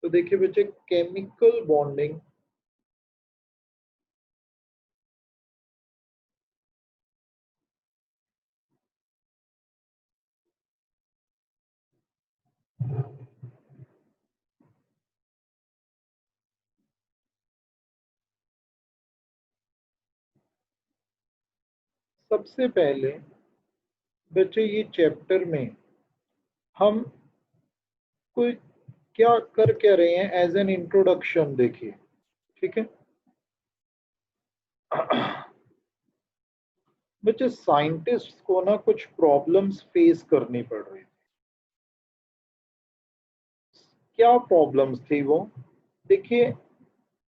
तो देखिए बच्चे, केमिकल बॉन्डिंग सबसे पहले बच्चे ये चैप्टर में हम कोई क्या कर क्या रहे हैं एज एन इंट्रोडक्शन देखिए, ठीक है। बच्चे, साइंटिस्ट को ना कुछ प्रॉब्लम्स फेस करनी पड़ रही थी। क्या प्रॉब्लम्स थी वो? देखिए,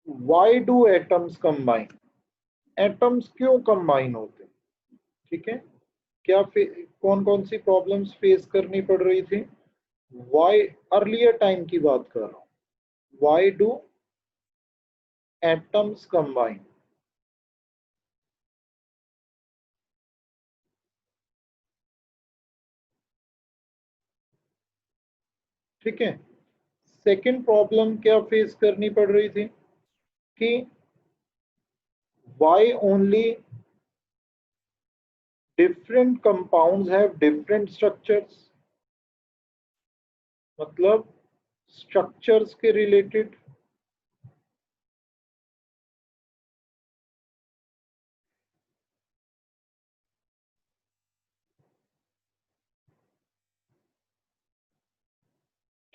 why do atoms combine? Atoms क्यों कंबाइन होते हैं, ठीक है। क्या कौन कौन सी प्रॉब्लम्स फेस करनी पड़ रही थी? व्हाई, अर्लियर टाइम की बात कर रहा हूं। Why do atoms combine? ठीक है। सेकंड प्रॉब्लम क्या फेस करनी पड़ रही थी कि why only different compounds have different structures, मतलब स्ट्रक्चर्स के रिलेटेड।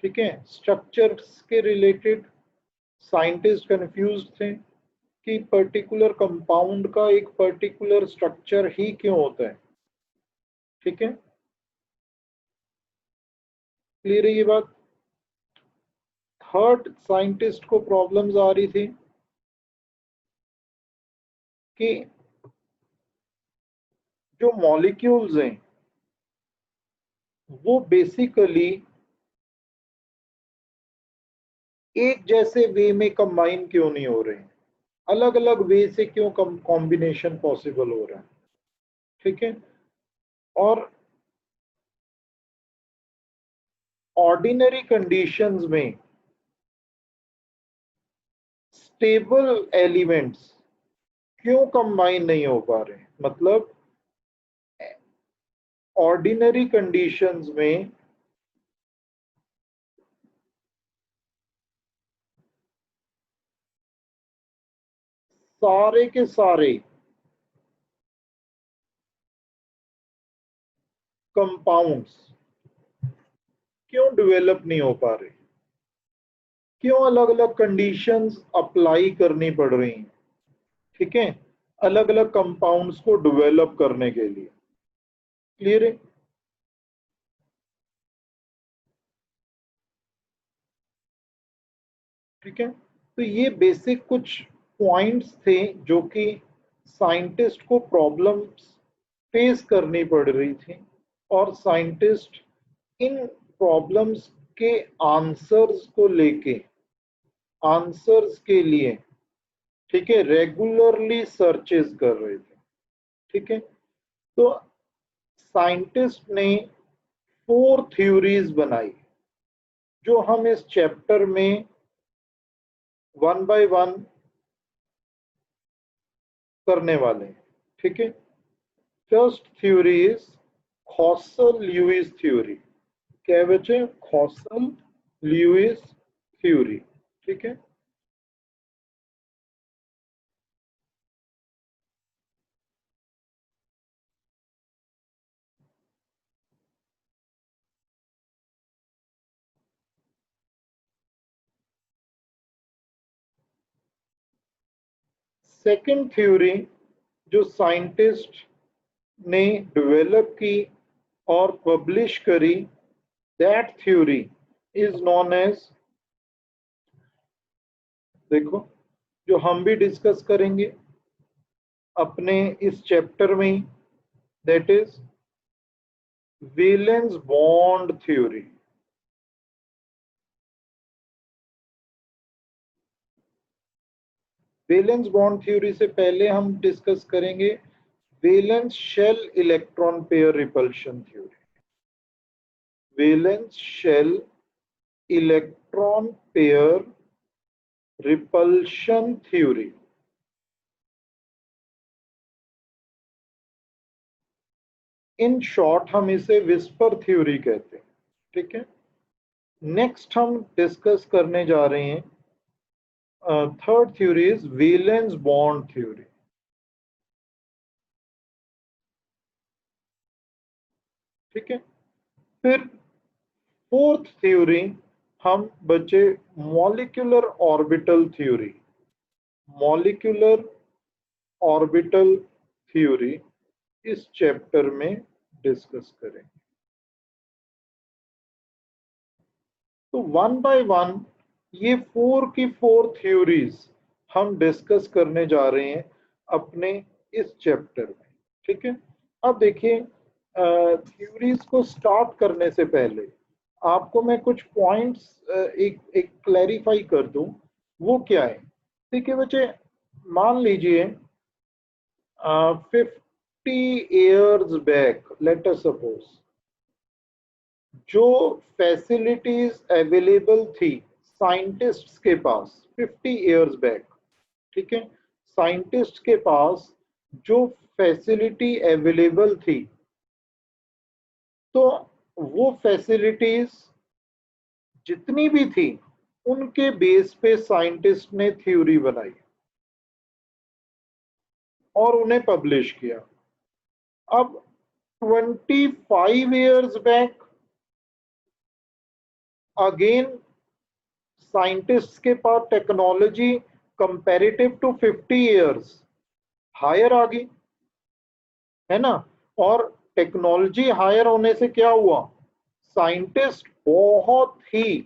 ठीक है, स्ट्रक्चर्स के रिलेटेड साइंटिस्ट कंफ्यूज थे कि पर्टिकुलर कंपाउंड का एक पर्टिकुलर स्ट्रक्चर ही क्यों होता है। ठीक है, क्लियर है ये बात? थर्ड, साइंटिस्ट को प्रॉब्लम्स आ रही थी कि जो मॉलिक्यूल्स हैं वो बेसिकली एक जैसे वे में कंबाइन क्यों नहीं हो रहे हैं, अलग अलग वे से क्यों कॉम्बिनेशन पॉसिबल हो रहा है। ठीक है, और ऑर्डिनरी कंडीशंस में स्टेबल एलिमेंट्स क्यों कंबाइन नहीं हो पा रहे, मतलब ऑर्डिनरी कंडीशंस में सारे के सारे कंपाउंड्स क्यों डेवलप नहीं हो पा रहे, क्यों अलग अलग कंडीशंस अप्लाई करनी पड़ रही हैं। ठीक है, अलग अलग कंपाउंड्स को डेवलप करने के लिए। क्लियर है? ठीक है, तो ये बेसिक कुछ पॉइंट्स थे जो कि साइंटिस्ट को प्रॉब्लम्स फेस करनी पड़ रही थी, और साइंटिस्ट इन प्रॉब्लम्स के आंसर्स को लेके, आंसर्स के लिए, ठीक है, रेगुलरली सर्चेस कर रहे थे। ठीक है, तो साइंटिस्ट ने 4 थ्योरीज बनाई जो हम इस चैप्टर में वन बाय वन करने वाले हैं। ठीक है, first theory is Kossel Lewis theory. क्या है बच्चे? Kossel Lewis theory. ठीक है, सेकंड थ्योरी जो साइंटिस्ट ने डेवलप की और पब्लिश करी, that theory is known as, देखो, जो हम भी डिस्कस करेंगे अपने इस चैप्टर में, that is valence bond theory. Valence bond theory से पहले हम डिस्कस करेंगे valence shell electron pair repulsion theory. Valence shell electron electron pair repulsion theory. In short हम इसे विस्पर थ्योरी कहते हैं। ठीक है, नेक्स्ट हम डिस्कस करने जा रहे हैं third theory is valence bond theory. ठीक है, फिर फोर्थ थ्योरी हम बचे molecular orbital theory. Molecular orbital theory इस चैप्टर में डिस्कस करेंगे। तो वन बाय वन ये फोर की फोर थ्योरीज हम डिस्कस करने जा रहे हैं अपने इस चैप्टर में। ठीक है, अब देखिए थ्योरीज को स्टार्ट करने से पहले आपको मैं कुछ पॉइंट्स एक क्लैरिफाई कर दूं, वो क्या है। ठीक है बच्चे, मान लीजिए 50 years back let us suppose जो फैसिलिटीज अवेलेबल थी साइंटिस्ट्स के पास 50 इयर्स बैक, ठीक है, साइंटिस्ट के पास जो फैसिलिटी अवेलेबल थी, तो वो फैसिलिटीज जितनी भी थी उनके बेस पे साइंटिस्ट ने थ्योरी बनाई और उन्हें पब्लिश किया। अब 25 इयर्स बैक अगेन साइंटिस्ट्स के पास technology comparative to 50 years higher आ गई, है ना। और टेक्नोलॉजी हायर होने से क्या हुआ, साइंटिस्ट बहुत ही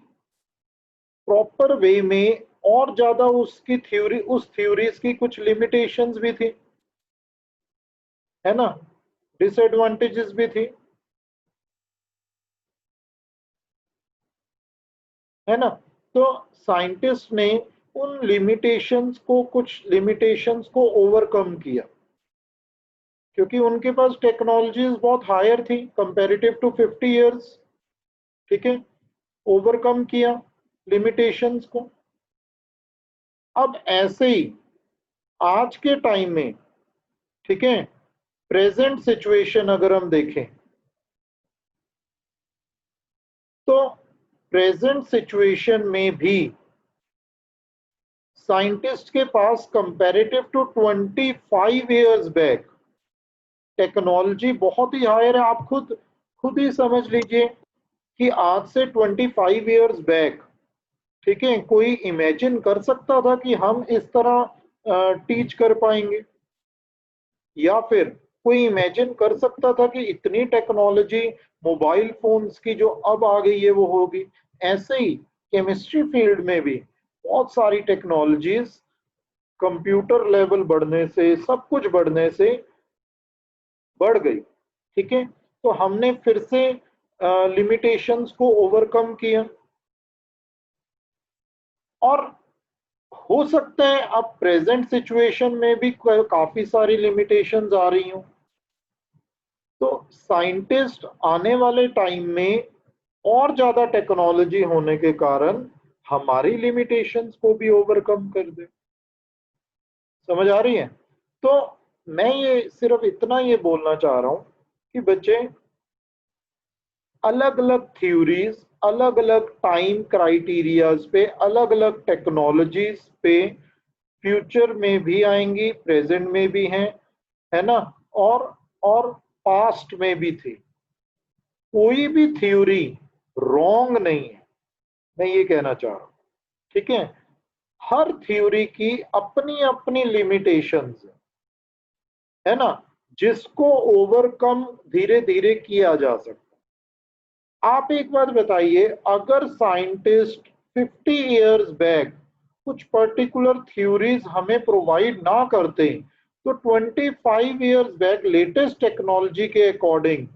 प्रॉपर वे में और ज्यादा उसकी थ्योरी, उस थ्योरीज की कुछ लिमिटेशंस भी थी, है ना, डिसएडवांटेजेस भी थी, है ना। तो साइंटिस्ट ने उन लिमिटेशंस को, कुछ लिमिटेशंस को ओवरकम किया क्योंकि उनके पास टेक्नोलॉजीज बहुत हायर थी कंपैरेटिव टू 50 इयर्स। ठीक है, ओवरकम किया लिमिटेशंस को। अब ऐसे ही आज के टाइम में, ठीक है, प्रेजेंट सिचुएशन अगर हम देखें तो प्रेजेंट सिचुएशन में भी साइंटिस्ट के पास comparative to 25 years back technology बहुत ही हायर है। आप खुद ही समझ लीजिए कि आज से 25 इयर्स बैक, ठीक है, कोई इमेजिन कर सकता था कि हम इस तरह टीच कर पाएंगे, या फिर कोई इमेजिन कर सकता था कि इतनी टेक्नोलॉजी मोबाइल फोन्स की जो अब आ गई है वो होगी। ऐसे ही केमिस्ट्री फील्ड में भी बहुत सारी टेक्नोलॉजीज कंप्यूटर लेवल बढ़ने से, सब कुछ बढ़ने से बढ़ गई। ठीक है, तो हमने फिर से लिमिटेशंस को ओवरकम किया और हो सकता है अब प्रेजेंट सिचुएशन में भी काफी सारी लिमिटेशंस आ रही हूं। तो साइंटिस्ट आने वाले टाइम में और ज्यादा टेक्नोलॉजी होने के कारण हमारी लिमिटेशंस को भी ओवरकम कर दे। समझ आ रही है। तो मैं ये सिर्फ इतना ये बोलना चाह रहा हूं कि बच्चे अलग अलग थ्योरीज, अलग अलग टाइम क्राइटेरियाज पे, अलग अलग टेक्नोलॉजीज पे फ्यूचर में भी आएंगी, प्रेजेंट में भी हैं, है ना, और पास्ट में भी थी। कोई भी थ्योरी रॉन्ग नहीं है, मैं ये कहना चाह रहा हूं। ठीक है, हर थ्योरी की अपनी अपनी लिमिटेशंस है ना, जिसको ओवरकम धीरे धीरे किया जा सकता। आप एक बात बताइए, अगर साइंटिस्ट 50 इयर्स बैक कुछ पर्टिकुलर थ्योरीज हमें प्रोवाइड ना करते तो 25 इयर्स बैक लेटेस्ट टेक्नोलॉजी के अकॉर्डिंग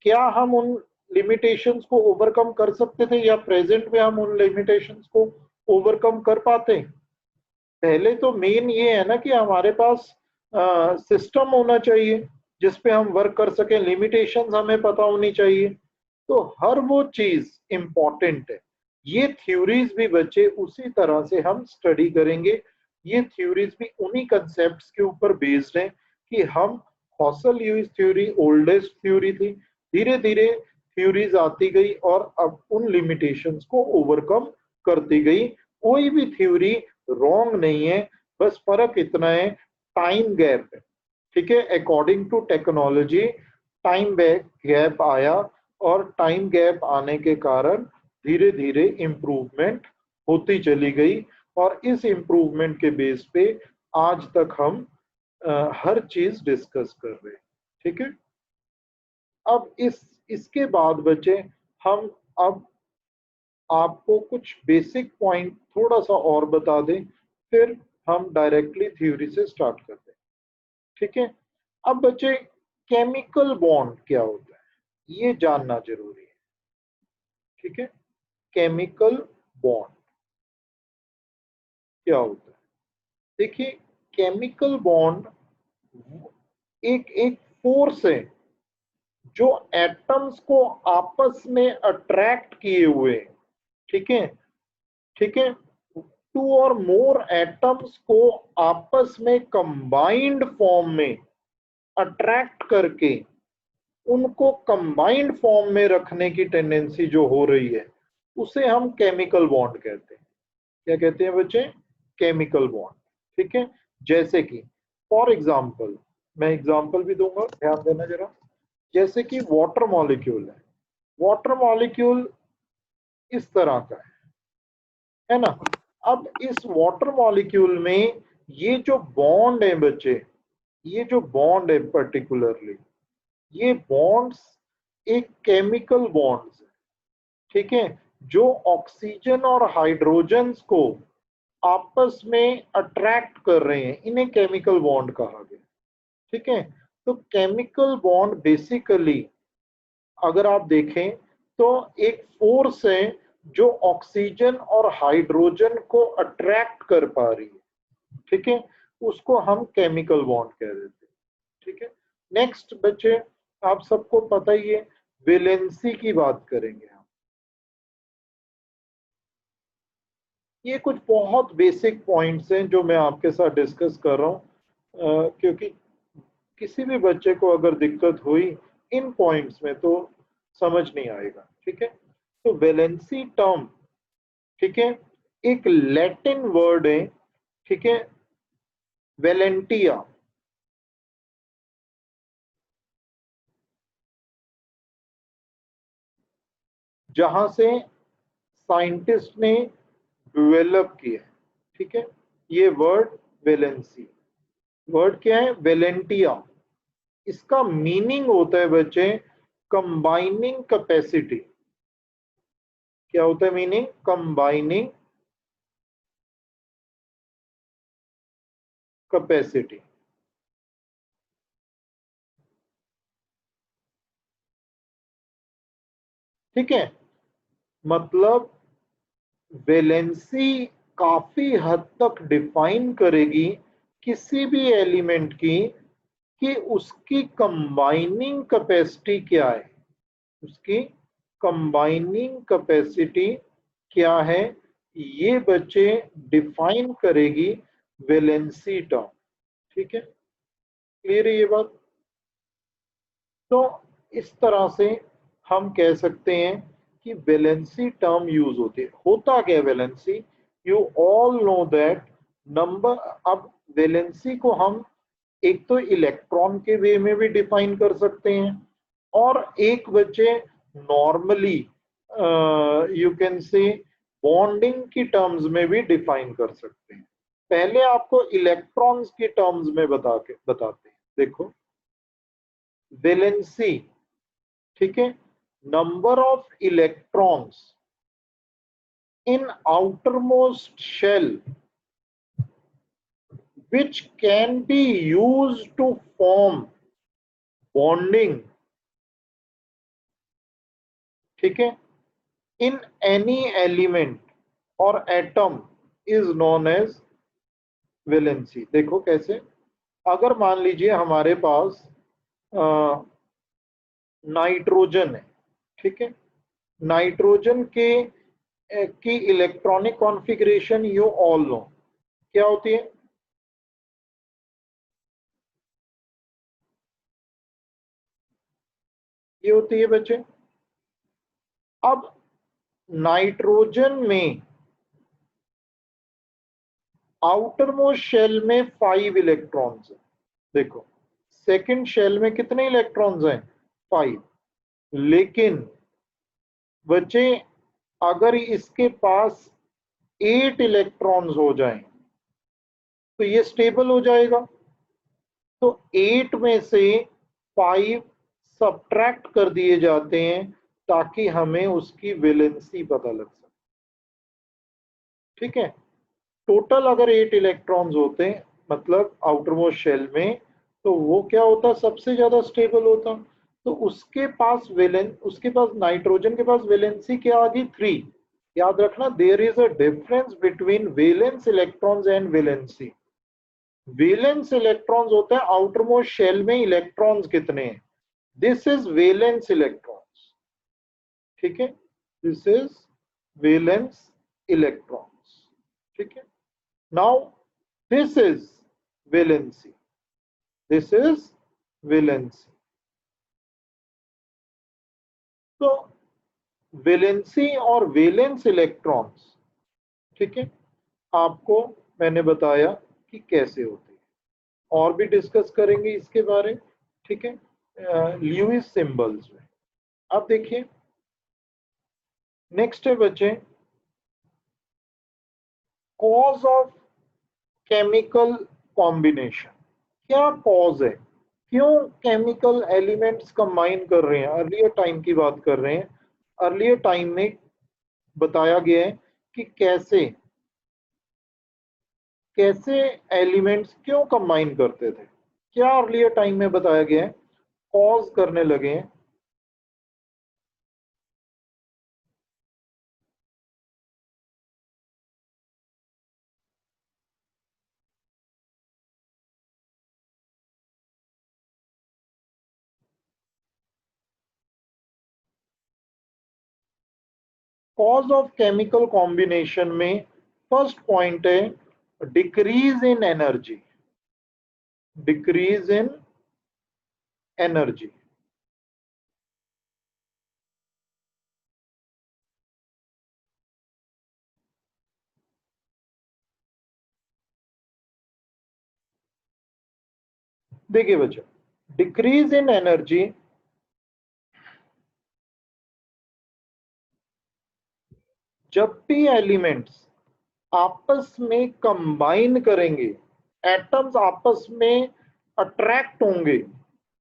क्या हम उन लिमिटेशंस को ओवरकम कर सकते थे, या प्रेजेंट में हम उन लिमिटेशंस को ओवरकम कर पाते। पहले तो मेन ये है ना कि हमारे पास सिस्टम होना चाहिए जिस पे हम वर्क कर सकें, लिमिटेशंस हमें पता होनी चाहिए। तो हर वो चीज इंपॉर्टेंट है। ये थ्योरीज भी बच्चे उसी तरह से हम स्टडी करेंगे। ये थ्योरीज भी उन्हीं कंसेप्ट्स के ऊपर बेस्ड हैं कि हम हॉसल ल्यूइस थ्योरी ओल्डेस्ट थ्योरी थी, धीरे धीरे थ्योरीज आती गई और अब उन लिमिटेशंस को ओवरकम करती गई। कोई भी थ्योरी रॉन्ग नहीं है, बस फर्क इतना है टाइम गैप है। ठीक है, according to technology time gap आया और टाइम गैप आने के कारण धीरे धीरे इम्प्रूवमेंट होती चली गई और इस इम्प्रूवमेंट के बेस पे आज तक हम हर चीज डिस्कस कर रहे हैं। ठीक है, अब इसके बाद बच्चे हम अब आपको कुछ बेसिक पॉइंट थोड़ा सा और बता दें, फिर हम डायरेक्टली थ्योरी से स्टार्ट करते हैं। ठीक है, अब बच्चे केमिकल बॉन्ड क्या होता है ये जानना जरूरी है। ठीक है, केमिकल बॉन्ड क्या होता है? देखिए, केमिकल बॉन्ड एक एक फोर्स है जो एटम्स को आपस में अट्रैक्ट किए हुए। ठीक है, ठीक है, टू और मोर एटम्स को आपस में कंबाइंड फॉर्म में अट्रैक्ट करके उनको कंबाइंड फॉर्म में रखने की टेंडेंसी जो हो रही है उसे हम केमिकल बॉन्ड कहते हैं। क्या कहते हैं बच्चे? Chemical bond. ठीक है, जैसे कि फॉर एग्जांपल, मैं एग्जांपल भी दूंगा, ध्यान देना जरा। जैसे कि वाटर मॉलिक्यूल है, वाटर मॉलिक्यूल इस तरह का है ना। अब इस वाटर मॉलिक्यूल में ये जो बॉन्ड है बच्चे, ये जो बॉन्ड है पर्टिकुलरली, ये बॉन्ड्स एक केमिकल बॉन्ड्स है। ठीक है, जो ऑक्सीजन और हाइड्रोजन्स को आपस में अट्रैक्ट कर रहे हैं, इन्हें केमिकल बॉन्ड कहा गया। ठीक है, तो केमिकल बॉन्ड बेसिकली अगर आप देखें तो एक फोर्स है जो ऑक्सीजन और हाइड्रोजन को अट्रैक्ट कर पा रही है। ठीक है, उसको हम केमिकल बॉन्ड कह देते हैं। ठीक है, नेक्स्ट बच्चे, आप सबको पता ही है, वैलेंसी की बात करेंगे हम। ये कुछ बहुत बेसिक पॉइंट्स हैं जो मैं आपके साथ डिस्कस कर रहा हूँ, क्योंकि किसी भी बच्चे को अगर दिक्कत हुई इन पॉइंट्स में तो समझ नहीं आएगा। ठीक है, तो वैलेंसी टर्म, ठीक है, एक लैटिन वर्ड है। ठीक है, वेलेंटिया, जहां से साइंटिस्ट ने डेवलप किया। ठीक है, ये वर्ड वैलेंसी, वर्ड क्या है? वेलेंटिया। इसका मीनिंग होता है बच्चे कंबाइनिंग कैपेसिटी। क्या होता है मीनिंग? Combining capacity. ठीक है, मतलब वैलेंसी काफी हद तक डिफाइन करेगी किसी भी एलिमेंट की कि उसकी कंबाइनिंग कैपेसिटी क्या है, उसकी कंबाइनिंग कैपेसिटी क्या है, ये बच्चे डिफाइन करेगी वैलेंसी टर्म। ठीक है, क्लियर है ये बात? तो इस तरह से हम कह सकते हैं कि वैलेंसी टर्म यूज होती है। होता क्या है valency? You all know that number. अब वैलेंसी को हम एक तो इलेक्ट्रॉन के वे में भी डिफाइन कर सकते हैं और एक बच्चे normally you can say bonding की टर्म्स में भी डिफाइन कर सकते हैं। पहले आपको इलेक्ट्रॉन्स की टर्म्स में बताते हैं। देखो, वैलेंसी, ठीक है, number of electrons in outermost shell which can be used to form bonding, ठीक है, in any element or atom is known as valency. देखो कैसे, अगर मान लीजिए हमारे पास नाइट्रोजन है। ठीक है, नाइट्रोजन के की electronic configuration you all know क्या होती है? ये होती है बच्चे। अब नाइट्रोजन में आउटर मोस्ट शेल में 5 इलेक्ट्रॉन्स है। देखो सेकंड शेल में कितने इलेक्ट्रॉन्स हैं? 5। लेकिन बच्चे अगर इसके पास 8 इलेक्ट्रॉन्स हो जाएं तो ये स्टेबल हो जाएगा। तो 8 में से 5 सब्ट्रैक्ट कर दिए जाते हैं ताकि हमें उसकी वैलेंसी पता लग सके। ठीक है, टोटल अगर 8 इलेक्ट्रॉन्स होते हैं मतलब आउटर मोस्ट शेल में, तो वो क्या होता? सबसे ज्यादा स्टेबल होता। तो उसके पास नाइट्रोजन के पास वैलेंसी क्या आ गई? 3। याद रखना, there is a difference between valence electrons and valency. Valence electrons होता है आउटर मोस्ट शेल में इलेक्ट्रॉन्स कितने हैं, दिस इज वैलेंस इलेक्ट्रॉन्स। ठीक है, दिस इज वैलेंस इलेक्ट्रॉन्स। ठीक है, now this is valency, this is valency. तो वैलेंसी और वैलेंस इलेक्ट्रॉन्स, ठीक है, आपको मैंने बताया कि कैसे होते हैं, और भी डिस्कस करेंगे इसके बारे। ठीक है, ल्यूइस सिंबल्स में। अब देखिए नेक्स्ट है बच्चे, कॉज ऑफ केमिकल कॉम्बिनेशन। क्या कॉज है, क्यों केमिकल एलिमेंट्स कंबाइन कर रहे हैं? अर्लियर टाइम की बात कर रहे हैं। अर्लियर टाइम में बताया गया है कि कैसे कैसे एलिमेंट्स क्यों कंबाइन करते थे। क्या अर्लियर टाइम में बताया गया है? कॉज करने लगे हैं। कॉज ऑफ केमिकल कॉम्बिनेशन में फर्स्ट पॉइंट है decrease in energy. Decrease in energy, देखिए बच्चों, डिक्रीज इन एनर्जी जब भी एलिमेंट्स आपस में कंबाइन करेंगे, एटम्स आपस में अट्रैक्ट होंगे,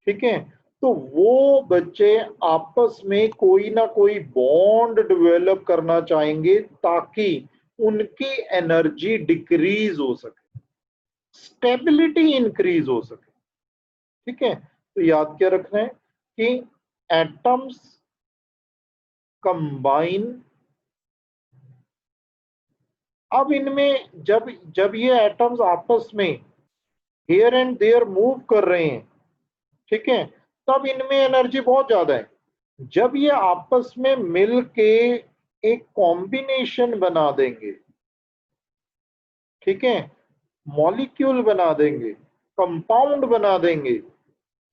ठीक है, तो वो बच्चे आपस में कोई ना कोई बॉन्ड डेवलप करना चाहेंगे ताकि उनकी एनर्जी डिक्रीज हो सके, स्टेबिलिटी इंक्रीज हो सके। ठीक है, तो याद क्या रखना है कि एटम्स कंबाइन, अब इनमें जब जब ये एटम्स आपस में हियर एंड देयर मूव कर रहे हैं, ठीक है, तब इनमें एनर्जी बहुत ज्यादा है। जब ये आपस में मिल के एक कॉम्बिनेशन बना देंगे, ठीक है, मॉलिक्यूल बना देंगे, कंपाउंड बना देंगे,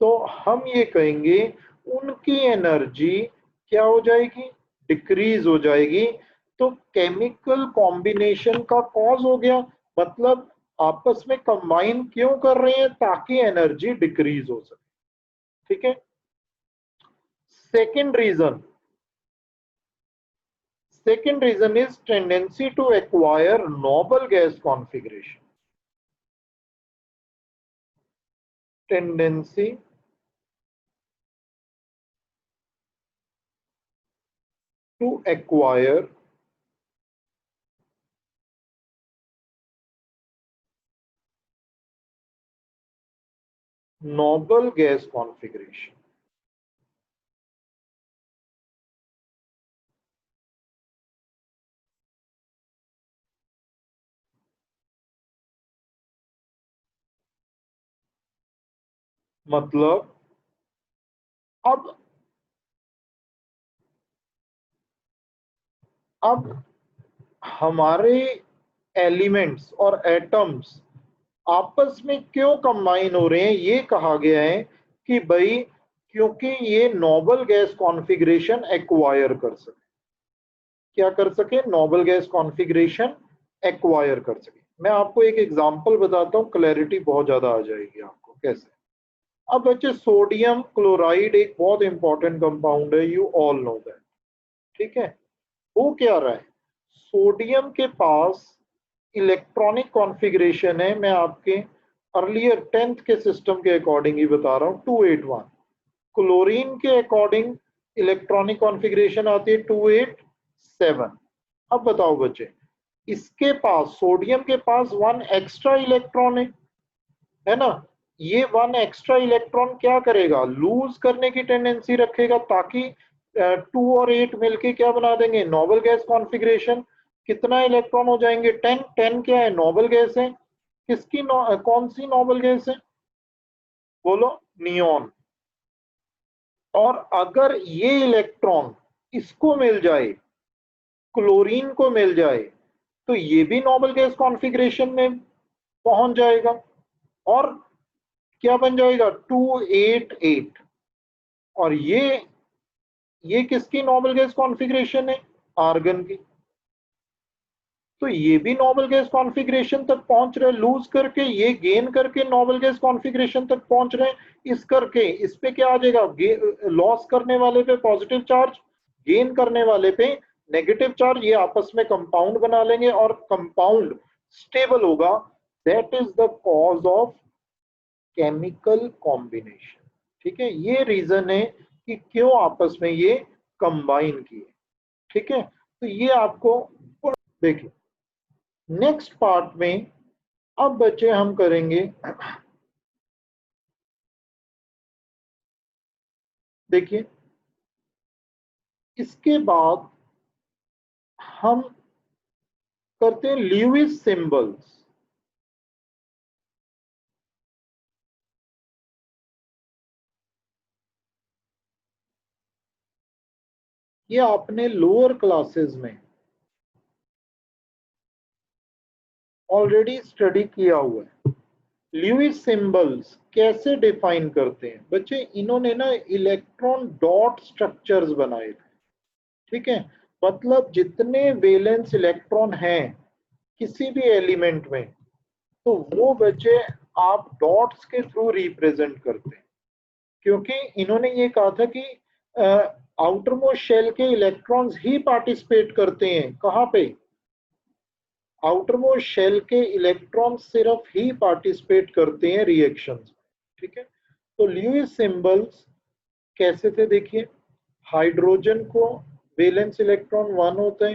तो हम ये कहेंगे उनकी एनर्जी क्या हो जाएगी? डिक्रीज हो जाएगी। तो केमिकल कॉम्बिनेशन का कॉज हो गया, मतलब आपस में कंबाइन क्यों कर रहे हैं? ताकि एनर्जी डिक्रीज हो सके। ठीक है, second reason, second reason is tendency to acquire noble gas configuration. Tendency to acquire noble gas configuration. मतलब अब अब हमारे एलिमेंट्स और एटम्स आपस में क्यों कंबाइन हो रहे हैं, ये कहा गया है कि भाई क्योंकि ये नोबल गैस कॉन्फ़िगरेशन एक्वायर कर सके। क्या कर सके? नोबल गैस कॉन्फ़िगरेशन एक्वायर कर सके। मैं आपको एक एग्जांपल बताता हूँ, क्लैरिटी बहुत ज्यादा आ जाएगी आपको कैसे। अब बच्चे, सोडियम क्लोराइड एक बहुत इंपॉर्टेंट कंपाउंड है, यू ऑल नो दैट, ठीक है। वो क्या रहा है, सोडियम के पास इलेक्ट्रॉनिक कॉन्फ़िगरेशन है, मैं आपके अर्लियर 10th के सिस्टम के अकॉर्डिंग ही बता रहा हूँ, 281। क्लोरीन के अकॉर्डिंग इलेक्ट्रॉनिक कॉन्फ़िगरेशन आती है 287। अब बताओ बच्चे, इसके पास, सोडियम के पास वन एक्स्ट्रा इलेक्ट्रॉन है ना। ये वन एक्स्ट्रा इलेक्ट्रॉन क्या करेगा, लूज करने की टेंडेंसी रखेगा, ताकि 2 और 8 मिलके क्या बना देंगे, नोबल गैस कॉन्फ़िगरेशन। कितना इलेक्ट्रॉन हो जाएंगे, 10। 10 क्या है, नोबल गैस है। किसकी कौन सी नोबल गैस है, बोलो, नियॉन। और अगर ये इलेक्ट्रॉन इसको मिल जाए, क्लोरीन को मिल जाए, तो ये भी नोबल गैस कॉन्फ़िगरेशन में पहुंच जाएगा और क्या बन जाएगा, 288। और ये किसकी नोबल गैस कॉन्फ़िगरेशन है, आर्गन की। तो ये भी नोबल गैस कॉन्फ़िगरेशन तक पहुंच रहे, लूज करके, ये गेन करके नोबल गैस कॉन्फ़िगरेशन तक पहुंच रहे। इस करके इस पे क्या आ जाएगा, लॉस करने वाले पे पॉजिटिव चार्ज, गेन करने वाले पे नेगेटिव चार्ज, ये आपस में कंपाउंड बना लेंगे और कंपाउंड स्टेबल होगा। That is the cause of chemical combination, ठीक है। ये रीजन है कि क्यों आपस में ये कंबाइन किए, ठीक है। तो ये आपको देखिए, नेक्स्ट पार्ट में अब बच्चे हम करेंगे, देखिए इसके बाद हम करते हैं ल्यूइस सिंबल्स। ये आपने लोअर क्लासेस में ऑलरेडी स्टडी किया हुआ है। ल्यूइस सिंबल्स कैसे डिफाइन करते हैं बच्चे, इन्होंने ना इलेक्ट्रॉन डॉट स्ट्रक्चर्स बनाए थे, ठीक है। मतलब जितने वैलेंस इलेक्ट्रॉन हैं किसी भी एलिमेंट में, तो वो बच्चे आप डॉट्स के थ्रू रिप्रेजेंट करते हैं। क्योंकि इन्होंने ये कहा था कि आउटर मोस्ट शेल के इलेक्ट्रॉन्स ही पार्टिसिपेट करते हैं, कहाँ पे, आउटर मोस्ट शेल के इलेक्ट्रॉन सिर्फ ही पार्टिसिपेट करते हैं रिएक्शंस, ठीक है। तो ल्यूइस सिंबल्स कैसे थे देखिए, हाइड्रोजन को वैलेंस इलेक्ट्रॉन 1 होता है,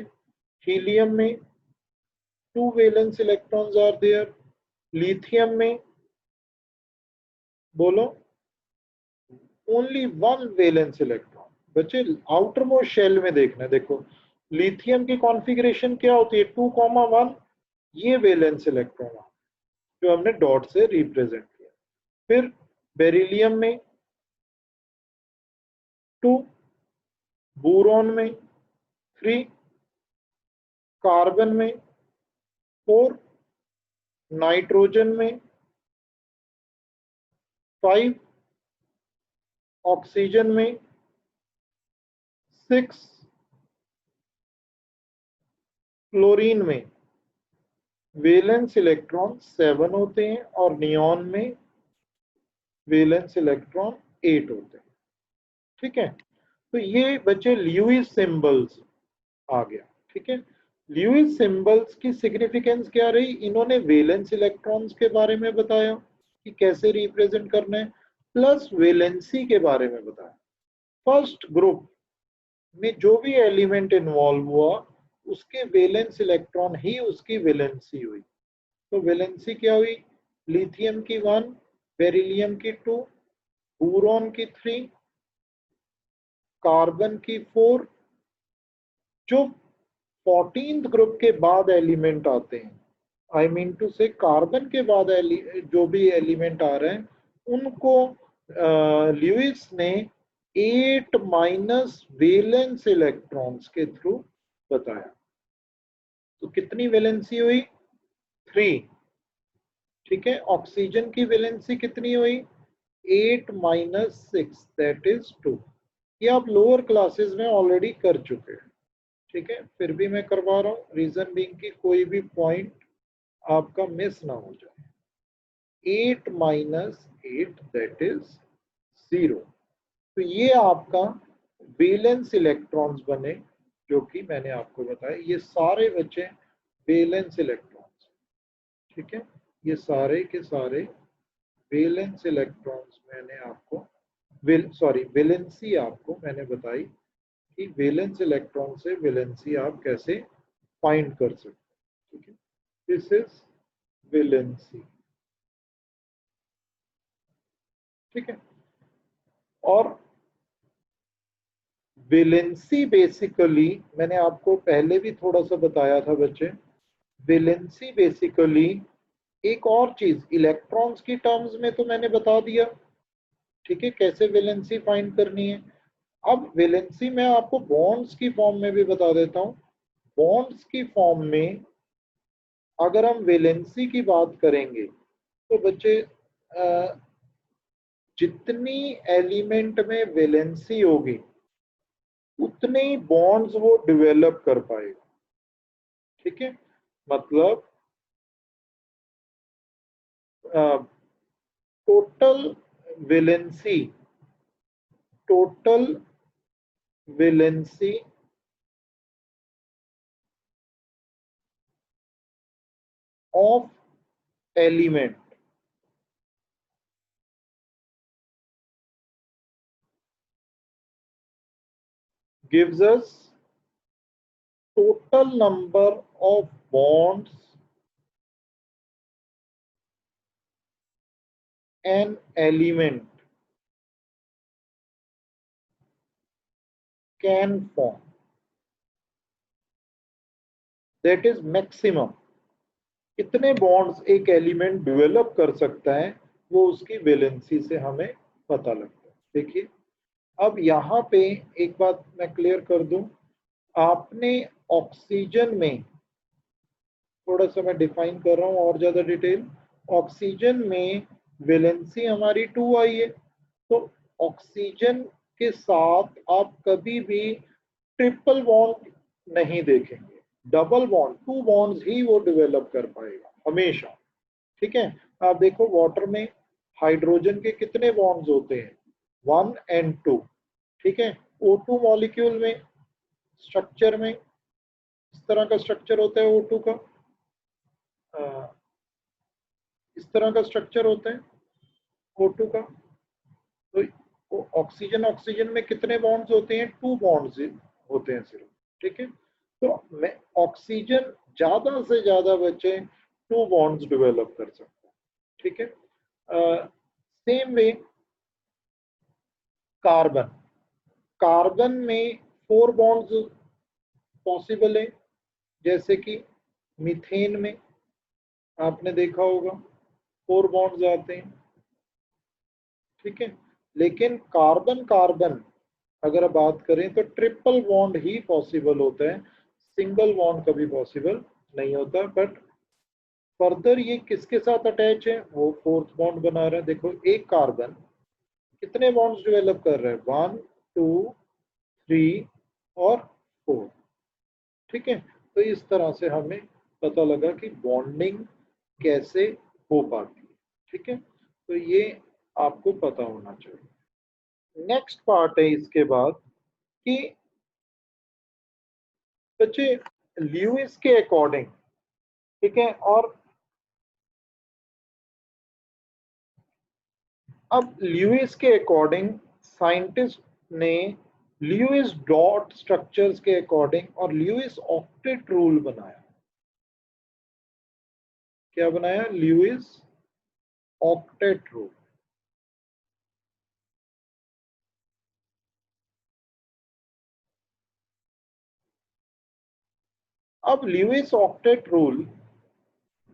हीलियम में 2 valence electrons are there, lithium में बोलो ओनली 1 वैलेंस इलेक्ट्रॉन। बच्चे आउटर मोस्ट शेल में देखना, देखो लिथियम की कॉन्फ़िगरेशन क्या होती है, 2,1, ये वैलेंस इलेक्ट्रॉन जो हमने डॉट से रिप्रेजेंट किया। फिर बेरिलियम में 2, बोरॉन में 3, कार्बन में 4, नाइट्रोजन में 5, ऑक्सीजन में 6, क्लोरीन में वैलेंस इलेक्ट्रॉन 7 होते हैं और नियॉन में वैलेंस इलेक्ट्रॉन 8 होते हैं, ठीक है। तो ये बच्चे ल्यूइस सिंबल्स आ गया, ठीक है। ल्यूइस सिंबल्स की सिग्निफिकेंस क्या रही, इन्होंने वैलेंस इलेक्ट्रॉन्स के बारे में बताया कि कैसे रिप्रेजेंट करना है, प्लस वैलेंसी के बारे में बताया। फर्स्ट ग्रुप में जो भी एलिमेंट इन्वॉल्व हुआ उसके वैलेंस इलेक्ट्रॉन ही उसकी वैलेंसी हुई। तो वैलेंसी क्या हुई, लिथियम की 1, बेरिलियम की 2, बोरॉन की 3, कार्बन की 4। जो 14th ग्रुप के बाद एलिमेंट आते हैं, आई मीन टू से कार्बन के बाद जो भी एलिमेंट आ रहे हैं, उनको ल्यूइस ने 8 माइनस वैलेंस इलेक्ट्रॉन्स के थ्रू बताया। तो कितनी वैलेंसी हुई? 3। ठीक है, ऑक्सीजन की वैलेंसी कितनी हुई? 8 माइनस 6 दैट इज 2। ये आप लोअर क्लासेस में ऑलरेडी कर चुके हैं। ठीक है, फिर भी मैं करवा रहा हूँ, रीजन बीइंग कि कोई भी पॉइंट आपका मिस ना हो जाए। 8 माइनस 8 दैट इज 0। तो ये आपका वैलेंस इलेक्ट्रॉन्स बने, जो कि मैंने आपको बताया, ये सारे बचे वैलेंस इलेक्ट्रॉन्स। ठीक है, ये सारे के सारे वैलेंस इलेक्ट्रॉन्स मैंने आपको वैलेंसी आपको मैंने बताई कि वैलेंस इलेक्ट्रॉन से वैलेंसी आप कैसे फाइंड कर सकते हैं। ठीक है, दिस इज वैलेंसी। ठीक है, और वैलेंसी बेसिकली मैंने आपको पहले भी थोड़ा सा बताया था बच्चे, वैलेंसी बेसिकली एक और चीज इलेक्ट्रॉन्स की टर्म्स में तो मैंने बता दिया। ठीक है, कैसे वैलेंसी फाइंड करनी है। अब वैलेंसी मैं आपको बॉन्ड्स की फॉर्म में भी बता देता हूं। बॉन्ड्स की फॉर्म में अगर हम वैलेंसी की बात करेंगे तो बच्चे जितनी एलिमेंट में वैलेंसी होगी उतने ही बॉन्ड्स वो डेवलप कर पाएगा। ठीक है, मतलब total valency total valency of element gives us total number of bonds an element can form, that is maximum। कितने बॉन्ड्स एक एलिमेंट डेवलप कर सकता है वो उसकी वैलेंसी से हमें पता लगता है। देखिए, अब यहाँ पे एक बात मैं क्लियर कर दूं, आपने ऑक्सीजन में, थोड़ा सा मैं डिफाइन कर रहा हूँ और ज्यादा डिटेल, ऑक्सीजन में वैलेंसी हमारी 2 आई है, तो ऑक्सीजन के साथ आप कभी भी ट्रिपल बॉन्ड नहीं देखेंगे, डबल बॉन्ड 2 बॉन्ड्स ही वो डेवलप कर पाएगा हमेशा। ठीक है, आप देखो वाटर में हाइड्रोजन के कितने बॉन्ड्स होते हैं? 1 and 2। ठीक है, O2 मॉलिक्यूल में स्ट्रक्चर में इस तरह का स्ट्रक्चर होता है, O2 का इस तरह का स्ट्रक्चर होता है O2 का। तो ऑक्सीजन ऑक्सीजन में कितने बॉन्ड्स होते हैं? 2 बॉन्ड्स होते हैं सिर्फ। ठीक है, तो मैं ऑक्सीजन ज्यादा से ज्यादा बचे 2 बॉन्ड्स डेवलप कर सकता है। ठीक है, सेम वे कार्बन, कार्बन में 4 बॉन्ड्स पॉसिबल है, जैसे कि मीथेन में आपने देखा होगा 4 बॉन्ड्स आते हैं। ठीक है, लेकिन कार्बन कार्बन अगर बात करें तो ट्रिपल बॉन्ड ही पॉसिबल होता है, सिंगल बॉन्ड कभी पॉसिबल नहीं होता। बट फर्दर ये किसके साथ अटैच है? वो 4th बॉन्ड बना रहा है। देखो, एक कार्बन कितने बॉन्ड्स डेवलप कर रहा है? 1 2 3 और 4। ठीक है, तो इस तरह से हमें पता लगा कि बॉन्डिंग कैसे हो पाती है। ठीक है, तो ये आपको पता होना चाहिए। नेक्स्ट पार्ट है इसके बाद कि बच्चे ल्यूइस के अकॉर्डिंग, ठीक है, और अब ल्यूइस के अकॉर्डिंग साइंटिस्ट ने ल्यूइस डॉट स्ट्रक्चर्स के अकॉर्डिंग और ल्यूइस ऑक्टेट रूल बनाया। क्या बनाया? Lewis octet rule. अब ल्यूइस ऑक्टेट रूल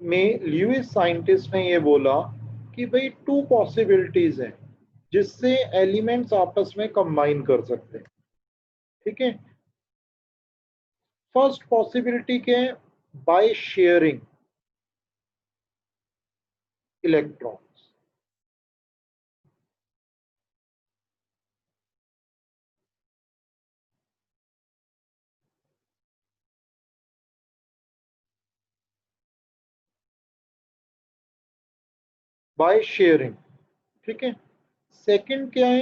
में ल्यूइस साइंटिस्ट ने ये बोला कि भाई 2 पॉसिबिलिटीज हैं जिससे एलिमेंट्स आपस में कंबाइन कर सकते हैं। ठीक है, फर्स्ट पॉसिबिलिटी क्या है? by sharing electrons. By sharing, ठीक है। सेकंड क्या है,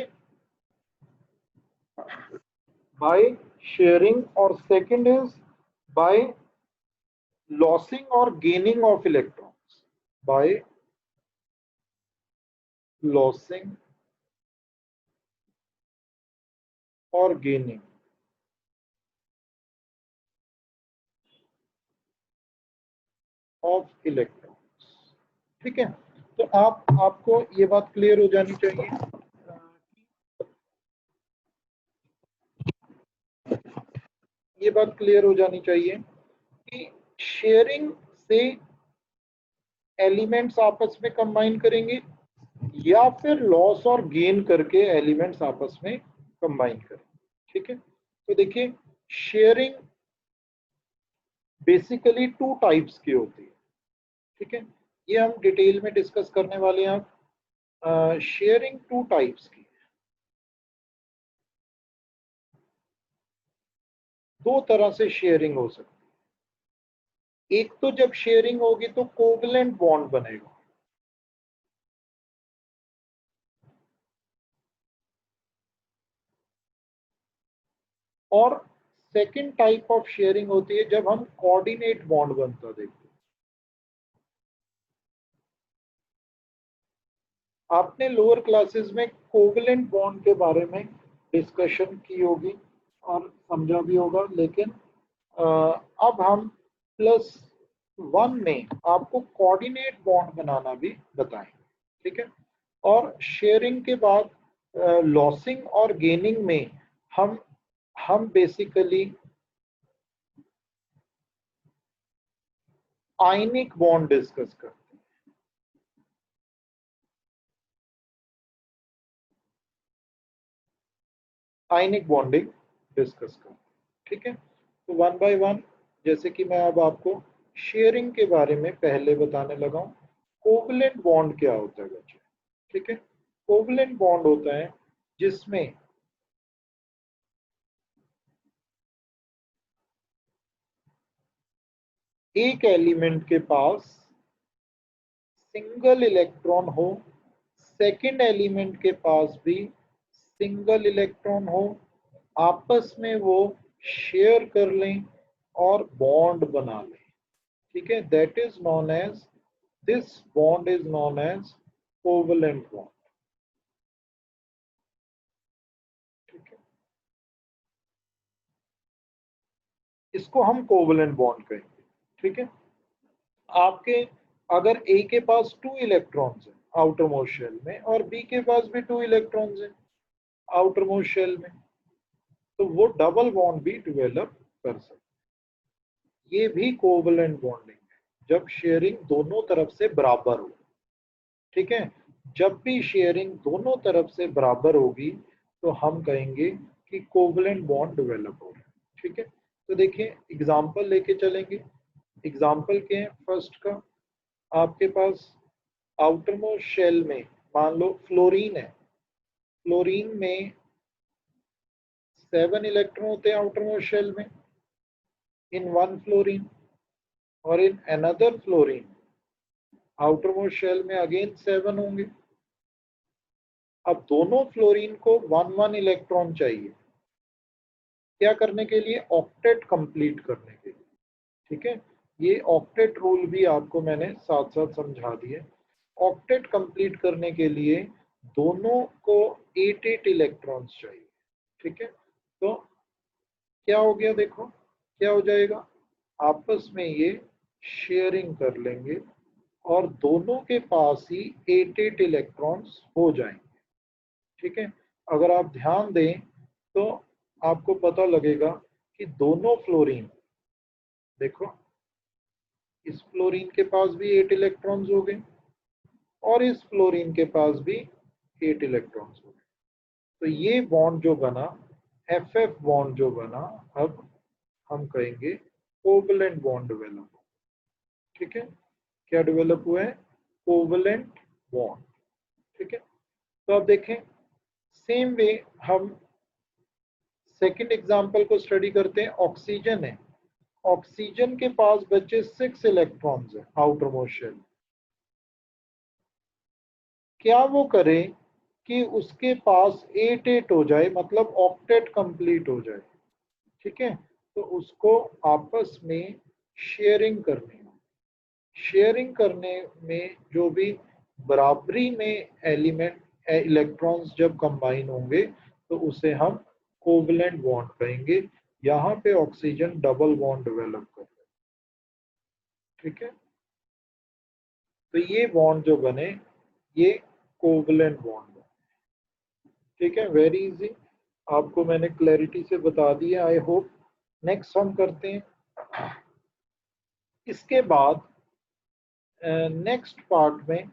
बाय शेयरिंग, और सेकंड इज बाय लॉसिंग और gaining of electrons, by losing और गेनिंग ऑफ इलेक्ट्रॉन्स, ठीक है। तो आपको ये बात क्लियर हो जानी चाहिए, ये बात क्लियर हो जानी चाहिए कि शेयरिंग से एलिमेंट्स आपस में कंबाइन करेंगे या फिर लॉस और गेन करके एलिमेंट्स आपस में कंबाइन करेंगे, ठीक है। तो देखिए, शेयरिंग बेसिकली टू टाइप्स की होती है, ठीक है। ये हम डिटेल में डिस्कस करने वाले हैं। अब शेयरिंग टू टाइप्स की, दो तरह से शेयरिंग हो सकती है। एक तो जब शेयरिंग होगी तो कोवलेंट बॉन्ड बनेगा, और सेकंड टाइप ऑफ शेयरिंग होती है जब हम कोऑर्डिनेट बॉन्ड बनता देखते हैं। आपने लोअर क्लासेस में कोवलेंट बॉन्ड के बारे में डिस्कशन की होगी और समझा भी होगा, लेकिन अब हम +1 में आपको कोऑर्डिनेट बॉन्ड बनाना भी बताएंगे, ठीक है। और शेयरिंग के बाद लॉसिंग और गेनिंग में हम बेसिकली आयनिक बॉन्ड डिस्कस करते हैं। आयनिक बॉन्डिंग डिस्कस करते हैं, ठीक है। तो वन बाय वन, जैसे कि मैं अब आपको शेयरिंग के बारे में पहले बताने लगा हूं, कोवलेंट बॉन्ड क्या होता है बच्चे, ठीक है। कोवलेंट बॉन्ड होता है जिसमें एक एलिमेंट के पास सिंगल इलेक्ट्रॉन हो, सेकंड एलिमेंट के पास भी सिंगल इलेक्ट्रॉन हो, आपस में वो शेयर कर लें और बॉन्ड बना लें, ठीक है। That is known as, this bond is known as covalent bond, ठीक है। इसको हम कोवलेंट बॉन्ड कहेंगे, ठीक है। आपके अगर ए के पास 2 इलेक्ट्रॉन्स हैं आउटर मोस्ट शेल में और बी के पास भी 2 इलेक्ट्रॉन्स हैं आउटर मोस्ट शेल में, तो वो डबल बॉन्ड भी डेवलप कर सकते हैं। ये भी कोवलेंट बॉन्डिंग है जब शेयरिंग दोनों तरफ से बराबर हो, ठीक है। जब भी शेयरिंग दोनों तरफ से बराबर होगी तो हम कहेंगे कि कोवलेंट बॉन्ड डेवलप हो रहा है, ठीक है। तो देखिए, एग्जांपल लेके चलेंगे। एग्जांपल के हैं, फर्स्ट का, आपके पास आउटर मोस्ट शेल में मान लो फ्लोरीन है, फ्लोरीन में 7 इलेक्ट्रॉन होते हैं आउटर मोस्ट शेल में इन वन फ्लोरीन, और in another fluorine outer most shell में अगेन 7 होंगे। अब दोनों फ्लोरीन को 1 1 इलेक्ट्रॉन चाहिए, क्या करने के लिए, ऑक्टेट कंप्लीट करने के लिए, ठीक है। ये ऑक्टेट रूल भी आपको मैंने साथ साथ समझा दिए। ऑक्टेट कंप्लीट करने के लिए दोनों को 8 8 इलेक्ट्रॉन्स चाहिए, ठीक है। तो क्या हो गया, देखो क्या हो जाएगा, आपस में ये शेयरिंग कर लेंगे और दोनों के पास ही 8 8 इलेक्ट्रॉन्स हो जाएंगे, ठीक है। अगर आप ध्यान दें तो आपको पता लगेगा कि दोनों फ्लोरीन, देखो इस फ्लोरीन के पास भी 8 इलेक्ट्रॉन्स हो गए और इस फ्लोरीन के पास भी 8 इलेक्ट्रॉन्स हो गए। तो ये बॉन्ड जो बना, एफ एफ बॉन्ड जो बना, अब हम कहेंगे कोवलेंट बॉन्ड डेवलप, ठीक है, क्या डेवलप हुआ है? Covalent bond. ठीक है, तो अब देखें सेम वे हम सेकंड एग्जांपल को स्टडी करते हैं। ऑक्सीजन है, ऑक्सीजन के पास बचे 6 इलेक्ट्रॉन्स है आउटर मोस्ट शेल। क्या वो करे कि उसके पास 8 हो जाए, मतलब ऑक्टेट कंप्लीट हो जाए। ठीक है, तो उसको आपस में शेयरिंग करनी है। शेयरिंग करने में जो भी बराबरी में एलिमेंट इलेक्ट्रॉन्स जब कंबाइन होंगे तो उसे हम कोवलेंट बॉन्ड कहेंगे। यहाँ पे ऑक्सीजन डबल बॉन्ड डेवलप कर रहा है। ठीक है, तो ये बॉन्ड जो बने ये कोवलेंट बॉन्ड है। ठीक है, वेरी इजी, आपको मैंने क्लैरिटी से बता दिया आई होप। नेक्स्ट हम करते हैं, इसके बाद नेक्स्ट पार्ट में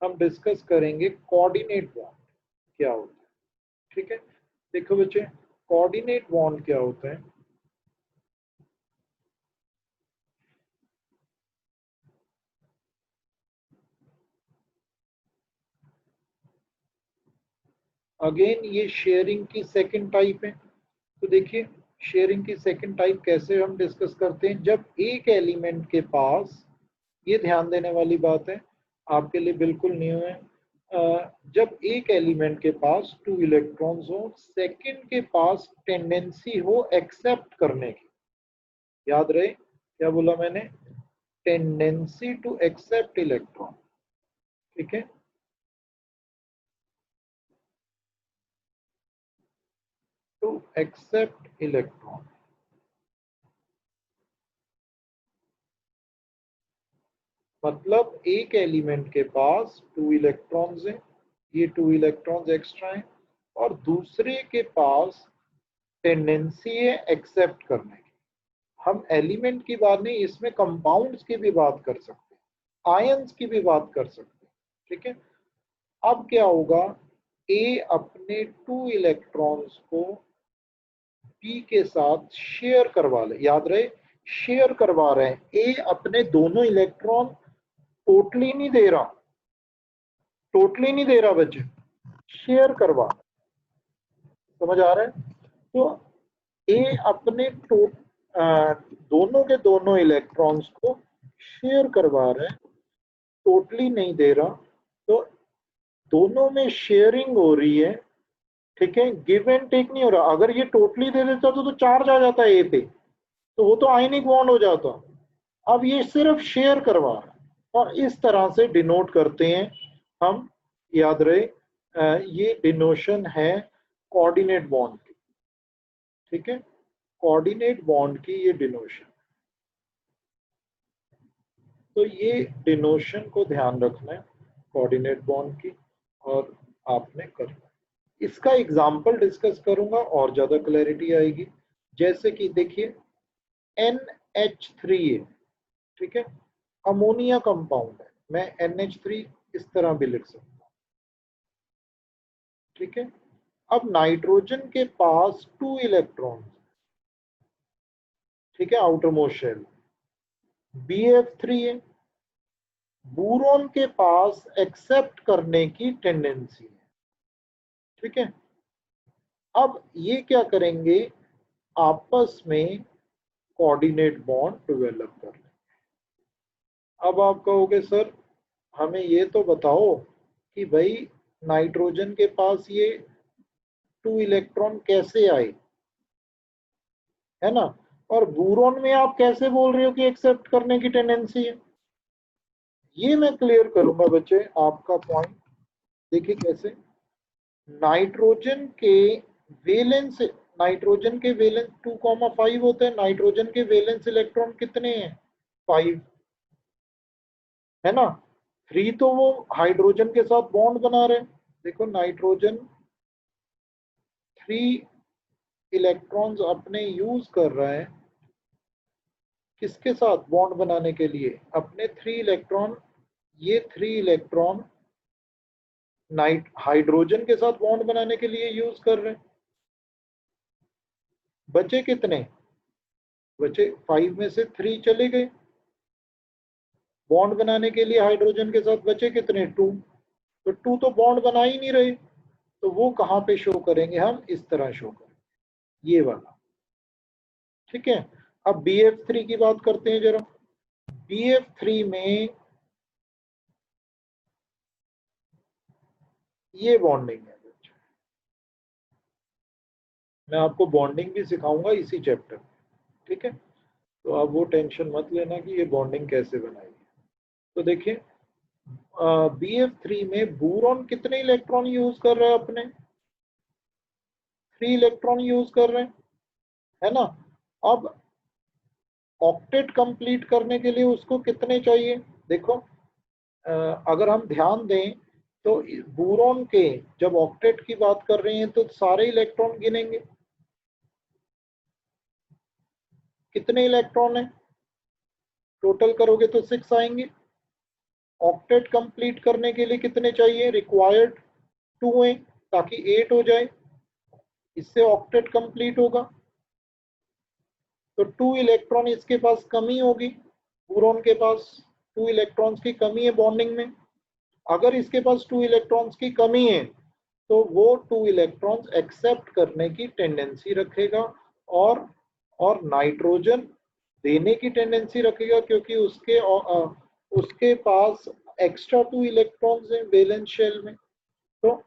हम डिस्कस करेंगे कोऑर्डिनेट बॉन्ड क्या होता है। ठीक है, देखो बच्चे, कोऑर्डिनेट बॉन्ड क्या होता है? अगेन ये शेयरिंग की सेकंड टाइप है। तो देखिए शेयरिंग की सेकंड टाइप कैसे हम डिस्कस करते हैं, जब एक एलिमेंट के पास, ये ध्यान देने वाली बात है, आपके लिए बिल्कुल न्यू है, जब एक एलिमेंट के पास 2 इलेक्ट्रॉन्स हो, सेकंड के पास टेंडेंसी हो एक्सेप्ट करने की। याद रहे क्या बोला मैंने? Tendency to accept electron. ठीक है, टू एक्सेप्ट इलेक्ट्रॉन, मतलब एक एलिमेंट के पास 2 इलेक्ट्रॉन्स हैं, ये 2 इलेक्ट्रॉन्स एक्स्ट्रा हैं, और दूसरे के पास टेंडेंसी है एक्सेप्ट करने की। हम एलिमेंट की बात नहीं, इसमें कंपाउंड्स की भी बात कर सकते हैं, आयंस की भी बात कर सकते हैं। ठीक है, अब क्या होगा, ए अपने 2 इलेक्ट्रॉन्स को बी के साथ शेयर करवा ले। याद रहे शेयर करवा रहे हैं, ए अपने दोनों इलेक्ट्रॉन टोटली नहीं दे रहा, टोटली नहीं दे रहा बच्चे, शेयर करवा। समझ आ रहा है? तो ए अपने दोनों के दोनों इलेक्ट्रॉन्स को शेयर करवा रहे हैं, टोटली नहीं दे रहा। तो दोनों में शेयरिंग हो रही है। ठीक है, गिव एंड टेक नहीं हो रहा। अगर ये टोटली दे देता तो चार्ज आ जाता है ए पे, तो वो तो आयनिक बॉन्ड हो जाता। अब ये सिर्फ शेयर करवा रहा है, और इस तरह से डिनोट करते हैं हम। याद रहे ये डिनोशन है कोऑर्डिनेट बॉन्ड की। ठीक है, कोऑर्डिनेट बॉन्ड की ये डिनोशन। तो ये डिनोशन को ध्यान रखना है कोऑर्डिनेट बॉन्ड की, और आपने करना है। इसका एग्जाम्पल डिस्कस करूंगा और ज्यादा क्लैरिटी आएगी। जैसे कि देखिए NH3 है, ठीक है, अमोनिया कंपाउंड है, मैं NH3 इस तरह भी लिख सकता हूँ। ठीक है, अब नाइट्रोजन के पास 2 इलेक्ट्रॉन, ठीक है, आउटर मोस्ट शेल, BF3 है, बोरॉन के पास एक्सेप्ट करने की टेंडेंसी है। ठीक है, अब ये क्या करेंगे, आपस में कोऑर्डिनेट बॉन्ड डेवलप कर लें। अब आप कहोगे सर हमें ये तो बताओ कि भाई नाइट्रोजन के पास ये 2 इलेक्ट्रॉन कैसे आए, है ना, और बोरॉन में आप कैसे बोल रहे हो कि एक्सेप्ट करने की टेंडेंसी है। ये मैं क्लियर करूंगा बच्चे आपका पॉइंट। देखिए कैसे, नाइट्रोजन के वेलेंस, नाइट्रोजन के वेलेंस 2,5 होते हैं, नाइट्रोजन के वेलेंस इलेक्ट्रॉन कितने हैं? 5, है ना। 3 तो वो हाइड्रोजन के साथ बॉन्ड बना रहे हैं। देखो नाइट्रोजन 3 इलेक्ट्रॉन्स अपने यूज कर रहा है किसके साथ बॉन्ड बनाने के लिए, अपने 3 इलेक्ट्रॉन, ये 3 इलेक्ट्रॉन नाइट हाइड्रोजन के साथ बॉन्ड बनाने के लिए यूज कर रहे हैं। बचे कितने? बचे 5 में से 3 चले गए, बॉन्ड बनाने के लिए हाइड्रोजन के साथ बचे कितने, 2। तो 2 तो बॉन्ड बना ही नहीं रहे, तो वो कहाँ पे शो करेंगे, हम इस तरह शो करेंगे, ये वाला। ठीक है, अब BF3 की बात करते हैं जरा। BF3 में ये बॉन्डिंग है, मैं आपको बॉन्डिंग भी सिखाऊंगा इसी चैप्टर में। ठीक है, तो आप वो टेंशन मत लेना कि ये बॉन्डिंग कैसे बनाई। तो देखिए, BF3 में बोरॉन कितने इलेक्ट्रॉन यूज कर रहे हैं अपने, 3 इलेक्ट्रॉन यूज कर रहे हैं, है ना। अब ऑक्टेट कंप्लीट करने के लिए उसको कितने चाहिए, देखो, अगर हम ध्यान दें तो बोरॉन के जब ऑक्टेट की बात कर रहे हैं तो सारे इलेक्ट्रॉन गिनेंगे, कितने इलेक्ट्रॉन है, टोटल करोगे तो 6 आएंगे। ऑक्टेट कंप्लीट करने के लिए कितने चाहिए, रिक्वायर्ड 2 है, ताकि 8 हो जाए, इससे ऑक्टेट कंप्लीट होगा। तो 2 इलेक्ट्रॉन इसके पास कमी होगी, बोरॉन के पास 2 इलेक्ट्रॉन्स की कमी है बॉन्डिंग में। अगर इसके पास 2 इलेक्ट्रॉन्स की कमी है तो वो 2 इलेक्ट्रॉन्स एक्सेप्ट करने की टेंडेंसी रखेगा और नाइट्रोजन देने की टेंडेंसी रखेगा, क्योंकि उसके पास एक्स्ट्रा 2 इलेक्ट्रॉन्स हैं वैलेंस शेल में। तो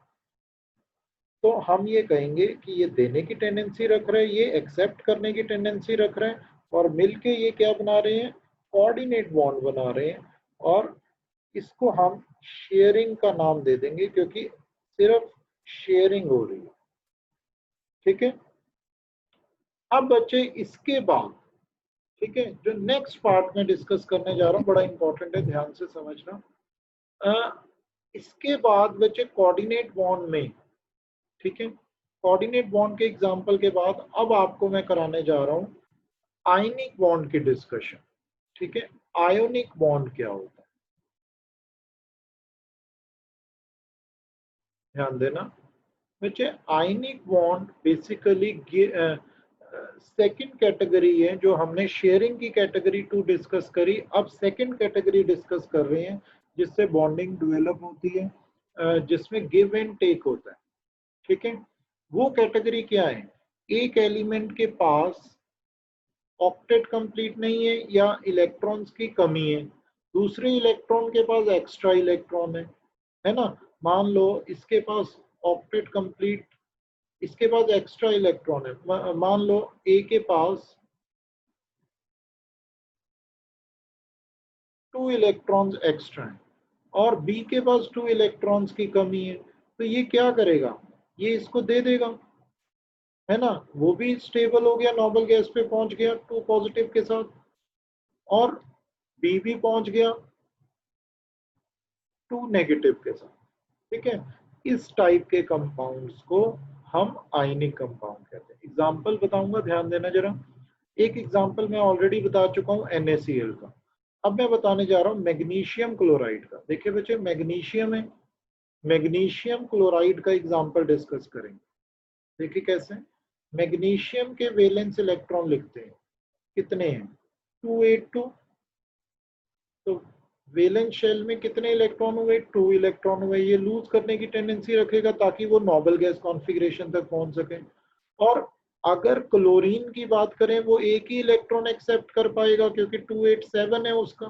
तो हम ये कहेंगे कि ये देने की टेंडेंसी रख रहे हैं, ये एक्सेप्ट करने की टेंडेंसी रख रहे हैं, और मिलके ये क्या बना रहे हैं, कोऑर्डिनेट बॉन्ड बना रहे हैं। और इसको हम शेयरिंग का नाम दे देंगे, क्योंकि सिर्फ शेयरिंग हो रही है। ठीक है, अब बच्चे इसके बाद, ठीक है, जो नेक्स्ट पार्ट में डिस्कस करने जा रहा हूँ बड़ा इंपॉर्टेंट है, ध्यान से समझना। इसके बाद बच्चे कोऑर्डिनेट बॉन्ड में, ठीक है, कोऑर्डिनेट बॉन्ड के एग्जांपल के बाद अब आपको मैं कराने जा रहा हूँ आयनिक बॉन्ड की डिस्कशन। ठीक है, आयोनिक बॉन्ड क्या होता है, ध्यान देना बच्चे। Ionic bond basically second category है, जो हमने शेयरिंग की कैटेगरी 2 डिस्कस करी, अब सेकंड कैटेगरी डिस्कस कर रहे हैं जिससे बॉन्डिंग डेवलप होती है, जिसमें गिव एंड टेक होता है। ठीक है, वो कैटेगरी क्या है, एक एलिमेंट के पास ऑक्टेट कंप्लीट नहीं है या इलेक्ट्रॉन्स की कमी है, दूसरे इलेक्ट्रॉन के पास एक्स्ट्रा इलेक्ट्रॉन है ना। मान लो इसके पास ऑक्टेट कंप्लीट, इसके पास एक्स्ट्रा इलेक्ट्रॉन है, मान लो ए के पास 2 इलेक्ट्रॉन्स एक्स्ट्रा हैं और बी के पास 2 इलेक्ट्रॉन्स की कमी है, तो ये क्या करेगा, ये इसको दे देगा, है ना। वो भी स्टेबल हो गया, नोबल गैस पे पहुंच गया 2 पॉजिटिव के साथ, और बी भी पहुंच गया 2 नेगेटिव के साथ। ठीक है, इस टाइप के कंपाउंड्स को हम आयनिक कंपाउंड कहते हैं। एग्जांपल बताऊंगा, ध्यान देना जरा। एक एग्जांपल मैं ऑलरेडी बता चुका हूं NaCl का, अब मैं बताने जा रहा हूं मैग्नीशियम क्लोराइड का। देखिए बच्चे, मैग्नीशियम है, मैग्नीशियम क्लोराइड का एग्जांपल डिस्कस करेंगे। देखिए कैसे, मैग्नीशियम के वैलेंस इलेक्ट्रॉन लिखते हैं, कितने हैं, 282। तो वैलेंस शेल में कितने इलेक्ट्रॉन हुए, 2 इलेक्ट्रॉन हुए, ये लूज करने की टेंडेंसी रखेगा ताकि वो नोबल गैस कॉन्फ़िगरेशन तक पहुंच सके। और अगर क्लोरीन की बात करें, वो एक ही इलेक्ट्रॉन एक्सेप्ट कर पाएगा क्योंकि 287 है उसका,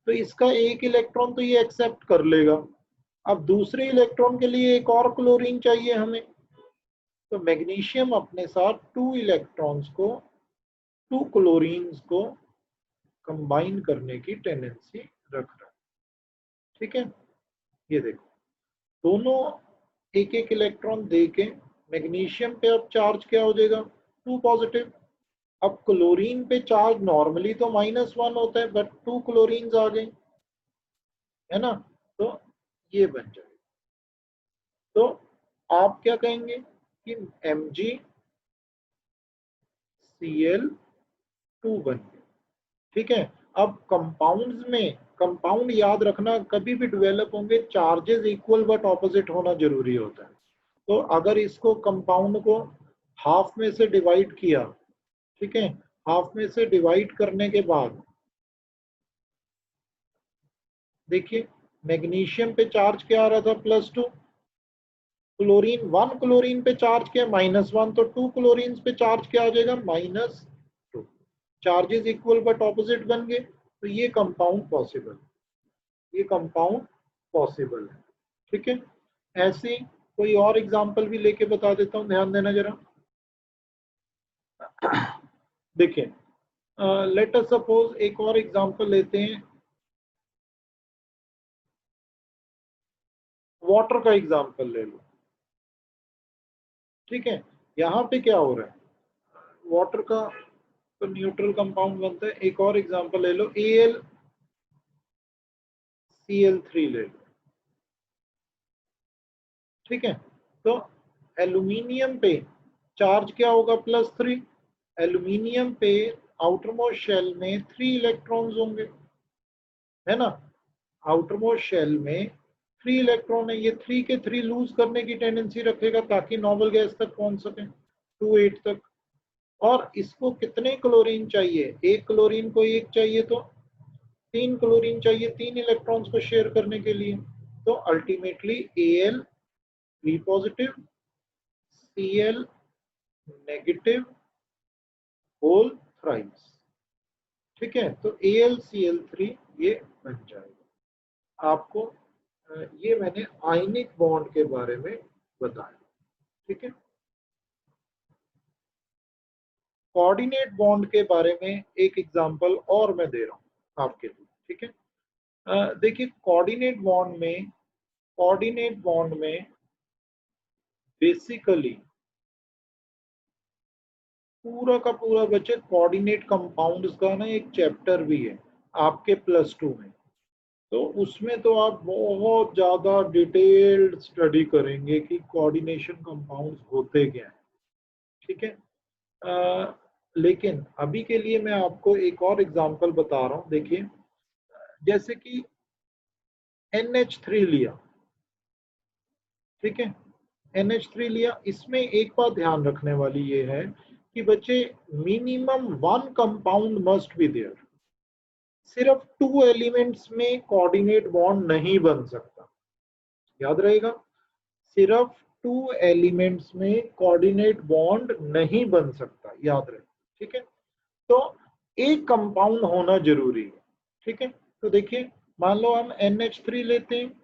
तो इसका एक इलेक्ट्रॉन तो ये एक्सेप्ट कर लेगा। अब दूसरे इलेक्ट्रॉन के लिए एक और क्लोरीन चाहिए हमें, तो मैग्नीशियम अपने साथ 2 इलेक्ट्रॉन्स को, 2 क्लोरीन्स को कंबाइन करने की टेंडेंसी रख रहा है। ठीक है, ये देखो, दोनों एक एक इलेक्ट्रॉन दे के मैग्नीशियम पे अब चार्ज क्या हो जाएगा, 2 पॉजिटिव। अब क्लोरीन पे चार्ज नॉर्मली तो -1 होता है, बट 2 क्लोरीन्स आ गए, है ना, तो ये बन जाएगा। तो आप क्या कहेंगे कि MgCl2 बन गया। ठीक है, अब कंपाउंड्स में, कंपाउंड याद रखना कभी भी डेवलप होंगे, चार्जेस इक्वल बट ऑपोजिट होना जरूरी होता है। तो अगर इसको कंपाउंड को हाफ में से डिवाइड किया, ठीक है, हाफ में से डिवाइड करने के बाद देखिए मैग्नीशियम पे चार्ज क्या आ रहा था, +2, क्लोरीन 1 क्लोरीन पे चार्ज क्या -1, तो 2 क्लोरीन पे चार्ज क्या आ जाएगा, -2। चार्जेस इक्वल बट ऑपोजिट बन गए, तो ये कंपाउंड पॉसिबल, ये कंपाउंड पॉसिबल है। ठीक है, ऐसे कोई और एग्जांपल भी लेके बता देता हूं, ध्यान देना जरा। देखिए लेट अस सपोज एक और एग्जांपल लेते हैं, वाटर का एग्जांपल ले लो। ठीक है, यहाँ पे क्या हो रहा है, वाटर का तो न्यूट्रल कंपाउंड बनता है। एक और एग्जांपल ले लो, AlCl3 ले लो। ठीक है, तो एल्यूमिनियम पे चार्ज क्या होगा, +3। एल्यूमिनियम पे आउटर मोस्ट शेल में 3 इलेक्ट्रॉन्स होंगे, है ना। आउटर मोस्ट शेल में 3 इलेक्ट्रॉन है, ये 3 के 3 लूज करने की टेंडेंसी रखेगा ताकि नॉर्मल गैस तक पहुंच सके 28 तक। और इसको कितने क्लोरीन चाहिए, एक क्लोरीन को एक चाहिए, तो 3 क्लोरीन चाहिए 3 इलेक्ट्रॉन्स को शेयर करने के लिए। तो ultimately Al3 positive, Cl negative, whole thrice. ठीक है, तो AlCl3 ये बन जाएगा। आपको ये मैंने आयनिक बॉन्ड के बारे में बताया। ठीक है, कोऑर्डिनेट बॉन्ड के बारे में एक एग्जांपल और मैं दे रहा हूं आपके लिए। ठीक है, देखिए कोऑर्डिनेट बॉन्ड में बेसिकली पूरा का पूरा बच्चे कोऑर्डिनेट कंपाउंड्स का ना एक चैप्टर भी है आपके +2 में, तो उसमें तो आप बहुत ज्यादा डिटेल्ड स्टडी करेंगे कि कोऑर्डिनेशन कंपाउंड्स होते क्या हैं। ठीक है, लेकिन अभी के लिए मैं आपको एक और एग्जांपल बता रहा हूँ। देखिए जैसे कि NH3 लिया, ठीक है, NH3 लिया, इसमें एक बात ध्यान रखने वाली ये है कि बच्चे minimum 1 compound must be there. सिर्फ 2 एलिमेंट्स में कोऑर्डिनेट बॉन्ड नहीं बन सकता, याद रहेगा। सिर्फ 2 एलिमेंट्स में कोऑर्डिनेट बॉन्ड नहीं बन सकता, याद रहे। ठीक है, तो एक कंपाउंड होना जरूरी है। ठीक है, तो देखिए मान लो हम NH3 लेते हैं,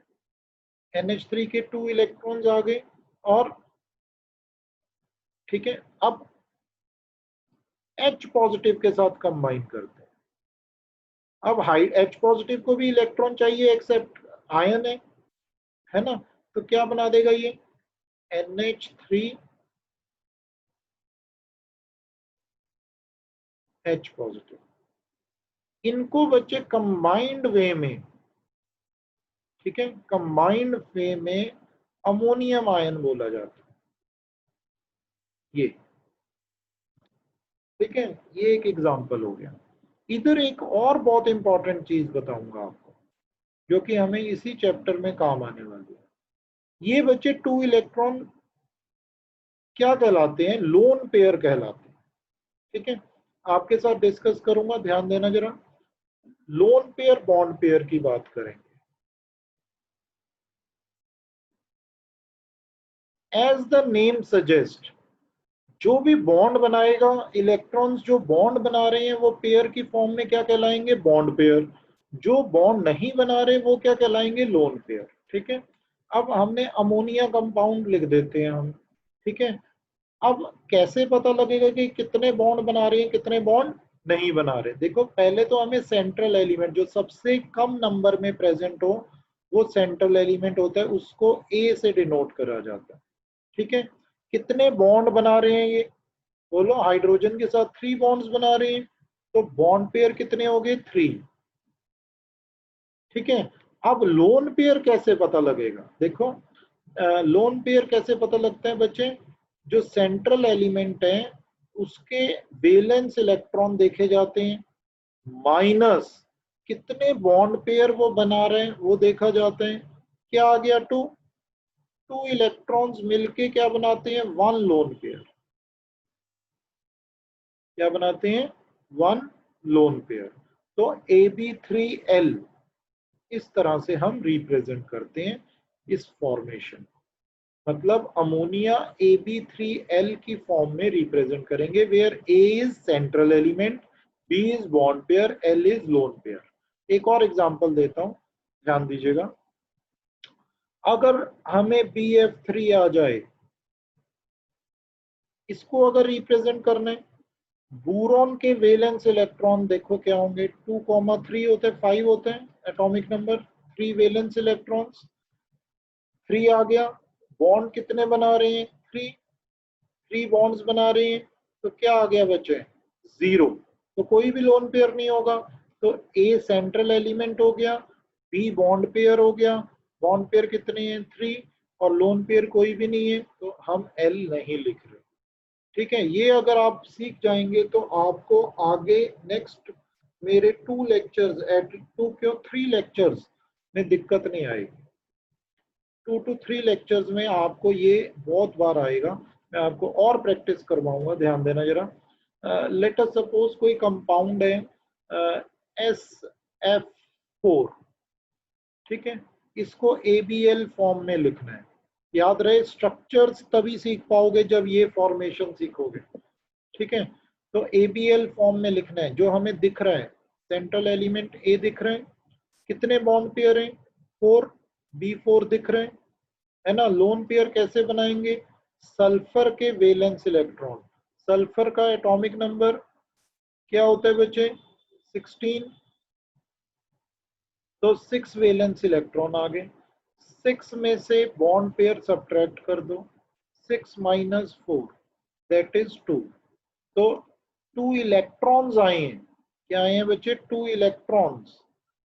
NH3 के 2 इलेक्ट्रॉन्स आ गए, और ठीक है अब H पॉजिटिव के साथ कंबाइन करते हैं। अब हाई H पॉजिटिव को भी इलेक्ट्रॉन चाहिए, एक्सेप्ट आयन है ना, तो क्या बना देगा ये NH3 H पॉजिटिव। इनको बच्चे कंबाइंड वे में, ठीक है, कंबाइंड वे में अमोनियम आयन बोला जाता है ये। ठीक है, ये एक एग्जांपल हो गया। इधर एक और बहुत इंपॉर्टेंट चीज बताऊंगा आपको, जो कि हमें इसी चैप्टर में काम आने वाली है। ये बच्चे 2 इलेक्ट्रॉन क्या कहलाते हैं, लोन पेयर कहलाते हैं। ठीक है, आपके साथ डिस्कस करूंगा, ध्यान देना जरा। लोन पेयर बॉन्ड पेयर की बात करेंगे। एज द नेम सजेस्ट, जो भी बॉन्ड बनाएगा, इलेक्ट्रॉन्स जो बॉन्ड बना रहे हैं वो पेयर की फॉर्म में क्या कहलाएंगे, बॉन्ड पेयर। जो बॉन्ड नहीं बना रहे वो क्या कहलाएंगे, लोन पेयर। ठीक है, अब हमने अमोनिया कंपाउंड लिख देते हैं हम। ठीक है, अब कैसे पता लगेगा कि कितने बॉन्ड बना रहे हैं कितने बॉन्ड नहीं बना रहे। देखो पहले तो हमें सेंट्रल एलिमेंट जो सबसे कम नंबर में प्रेजेंट हो, वो सेंट्रल एलिमेंट होता है, उसको ए से डिनोट करा जाता है। ठीक है, कितने बॉन्ड बना रहे हैं ये, बोलो हाइड्रोजन के साथ 3 बॉन्ड्स बना रहे हैं, तो बॉन्ड पेयर कितने हो गए, 3। ठीक है, अब लोन पेयर कैसे पता लगेगा, देखो लोन पेयर कैसे पता लगता है बच्चे, जो सेंट्रल एलिमेंट है उसके वैलेंस इलेक्ट्रॉन देखे जाते हैं, माइनस कितने बॉन्ड पेयर वो बना रहे हैं वो देखा जाता है। क्या आ गया, 2। 2 इलेक्ट्रॉन्स मिलके क्या बनाते हैं, 1 लोन पेयर। क्या बनाते हैं, 1 लोन पेयर। तो AB3L इस तरह से हम रिप्रेजेंट करते हैं इस फॉर्मेशन, मतलब अमोनिया AB3L की फॉर्म में रिप्रेजेंट करेंगे, where A is central element, B is bond pair, L is lone pair. एक और एग्जांपल देता हूं, ध्यान दीजिएगा। अगर हमें BF3 आ जाए, इसको अगर रिप्रेजेंट करना है, बोरॉन के वैलेंस इलेक्ट्रॉन देखो क्या होंगे, 2,3 होते हैं, 5 होते हैं एटॉमिक नंबर, 3 वैलेंस इलेक्ट्रॉन्स, 3 आ गया। बॉन्ड कितने बना रहे हैं, 3 बॉन्ड्स बना रहे हैं, तो क्या आ गया बच्चे, 0, तो कोई भी लोन पेयर नहीं होगा। तो ए सेंट्रल एलिमेंट हो गया, बी बॉन्ड पेयर हो गया, बॉन्ड पेयर कितने हैं, 3, और लोन पेयर कोई भी नहीं है, तो हम एल नहीं लिख रहे। ठीक है, ये अगर आप सीख जाएंगे तो आपको आगे नेक्स्ट मेरे 2 लेक्चर्स, 3 लेक्चर्स में दिक्कत नहीं आएगी। 2 to 3 लेक्चर्स में आपको ये बहुत बार आएगा, मैं आपको और प्रैक्टिस करवाऊंगा, ध्यान देना जरा। लेट अस सपोज कोई कंपाउंड है SF4, ठीक है, इसको ABL फॉर्म में लिखना है। याद रहे, स्ट्रक्चर्स तभी सीख पाओगे जब ये फॉर्मेशन सीखोगे। ठीक है, तो ABL फॉर्म में लिखना है, जो हमें दिख रहा है, सेंट्रल एलिमेंट A दिख रहे हैं, कितने बॉन्ड पेयर हैं, 4, B4 दिख रहे हैं, है ना। लोन पेयर कैसे बनाएंगे, सल्फर के वैलेंस इलेक्ट्रॉन, सल्फर का एटॉमिक नंबर क्या होता है बच्चे, 16, तो 6 वैलेंस इलेक्ट्रॉन आ गए। 6 में से बॉन्ड पेयर सब्ट्रैक्ट कर दो, 6 माइनस 4 दैट इज 2, तो 2 इलेक्ट्रॉन्स आए हैं, क्या आए हैं बच्चे, 2 इलेक्ट्रॉन्स।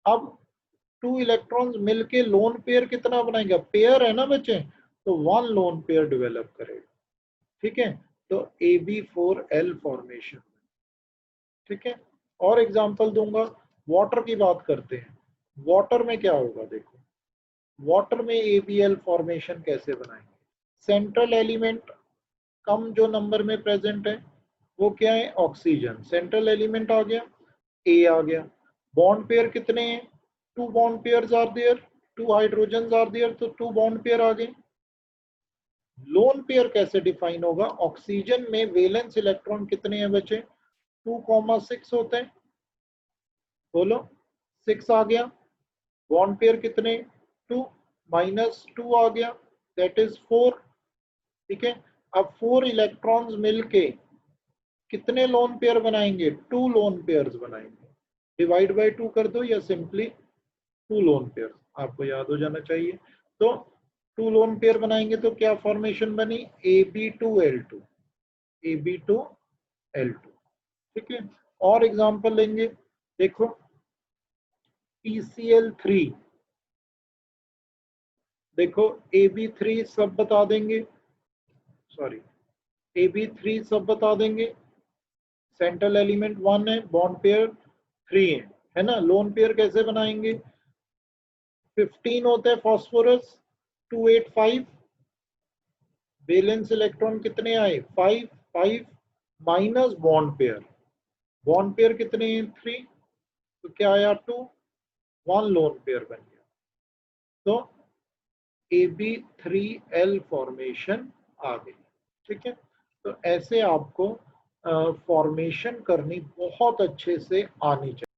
अब 2 इलेक्ट्रॉन्स मिलके लोन पेयर कितना बनाएगा, पेयर है ना बच्चे, तो 1 लोन पेयर डेवलप करेगा। ठीक है, तो AB4L फॉर्मेशन। ठीक है, और एग्जांपल दूंगा, वाटर की बात करते हैं। वाटर में क्या होगा, देखो वाटर में ABL फॉर्मेशन कैसे बनाएंगे, सेंट्रल एलिमेंट कम जो नंबर में प्रेजेंट है वो क्या है, ऑक्सीजन, सेंट्रल एलिमेंट आ गया, A आ गया। बॉन्ड पेयर कितने हैं, 2 bond pairs are there, 2 hydrogen are there, तो 2 बॉन्ड पेयर आ गए। लोन पेयर कैसे डिफाइन होगा, ऑक्सीजन में वैलेंस इलेक्ट्रॉन कितने हैं बच्चे, 2,6 होते हैं, बोलो 6 आ गया। बॉन्ड पेयर कितने, 2 माइनस 2 आ गया, दैट इज 4। ठीक है, अब 4 इलेक्ट्रॉन्स मिलके कितने लोन पेयर बनाएंगे, 2 लोन पेयर्स बनाएंगे। डिवाइड बाय 2 कर दो, या सिंपली 2 लोन पेयर, आपको याद हो जाना चाहिए। तो 2 लोन पेयर बनाएंगे तो क्या फॉर्मेशन बनी, AB2L2, AB2L2। ठीक है, और एग्जांपल लेंगे, देखो PCl3, देखो AB3 सब बता देंगे, सॉरी AB3 सब बता देंगे, सेंट्रल एलिमेंट 1 है, बॉन्ड पेयर 3 है ना। लोन पेयर कैसे बनाएंगे, 15 होते हैं फॉस्फोरस, 285, वैलेंस इलेक्ट्रॉन कितने आए, 5, 5 minus bond pair, bond pair कितने हैं, 3, तो क्या आया 2, 1 लोन पेयर बन गया। तो AB3L फॉर्मेशन आ गई। ठीक है, तो ऐसे आपको फॉर्मेशन करनी बहुत अच्छे से आनी चाहिए।